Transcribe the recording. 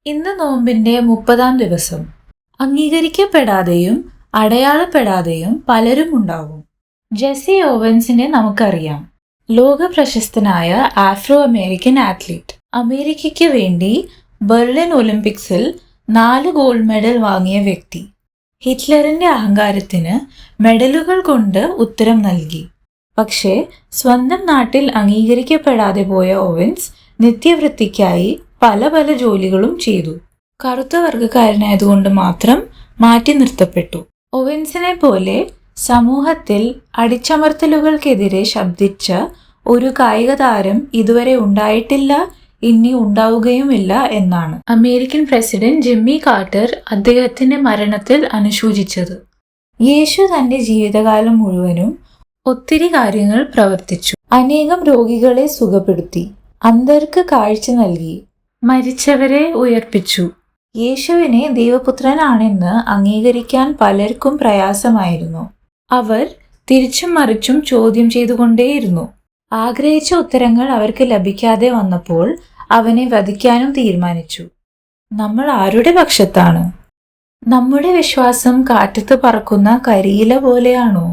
ഇന്ന് നോമ്പിന്റെ 30-ാം ദിവസം. അംഗീകരിക്കപ്പെടാതെയും അടയാളപ്പെടാതെയും പലരും ഉണ്ടാവും. ജെസ്സി ഓവൻസിനെ നമുക്കറിയാം. ലോക പ്രശസ്തനായ ആഫ്രോ അമേരിക്കൻ ആത്ലീറ്റ്. അമേരിക്കയ്ക്ക് വേണ്ടി ബെർലിൻ ഒളിമ്പിക്സിൽ 4 ഗോൾഡ് മെഡൽ വാങ്ങിയ വ്യക്തി. ഹിറ്റ്ലറിന്റെ അഹങ്കാരത്തിന് മെഡലുകൾ കൊണ്ട് ഉത്തരം നൽകി. പക്ഷേ സ്വന്തം നാട്ടിൽ അംഗീകരിക്കപ്പെടാതെ പോയ ഓവൻസ് നിത്യവൃത്തിക്കായി പല ജോലികളും ചെയ്തു. കറുത്ത വർഗക്കാരനായതുകൊണ്ട് മാത്രം മാറ്റി നിർത്തപ്പെട്ടു. ഓവൻസിനെ പോലെ സമൂഹത്തിൽ അടിച്ചമർത്തലുകൾക്കെതിരെ ശബ്ദിച്ച ഒരു കായിക താരം ഇതുവരെ ഉണ്ടായിട്ടില്ല, ഇനി ഉണ്ടാവുകയുമില്ല എന്നാണ് അമേരിക്കൻ പ്രസിഡന്റ് ജിമ്മി കാർട്ടർ അദ്ദേഹത്തിന്റെ മരണത്തിൽ അനുശോചിച്ചത്. യേശു തന്റെ ജീവിതകാലം മുഴുവനും ഒത്തിരി കാര്യങ്ങൾ പ്രവർത്തിച്ചു. അനേകം രോഗികളെ സുഖപ്പെടുത്തി, അന്ധർക്ക് കാഴ്ച നൽകി, മരിച്ചവരെ ഉയർപ്പിച്ചു. യേശുവിനെ ദൈവപുത്രനാണെന്ന് അംഗീകരിക്കാൻ പലർക്കും പ്രയാസമായിരുന്നു. അവർ തിരിച്ചും മറിച്ചും ചോദ്യം ചെയ്തുകൊണ്ടേയിരുന്നു. ആഗ്രഹിച്ച ഉത്തരങ്ങൾ അവർക്ക് ലഭിക്കാതെ വന്നപ്പോൾ അവനെ വധിക്കാനും തീരുമാനിച്ചു. നമ്മൾ ആരുടെ പക്ഷത്താണ്? നമ്മുടെ വിശ്വാസം കാറ്റത്ത് പറക്കുന്ന കരിയില പോലെയാണോ?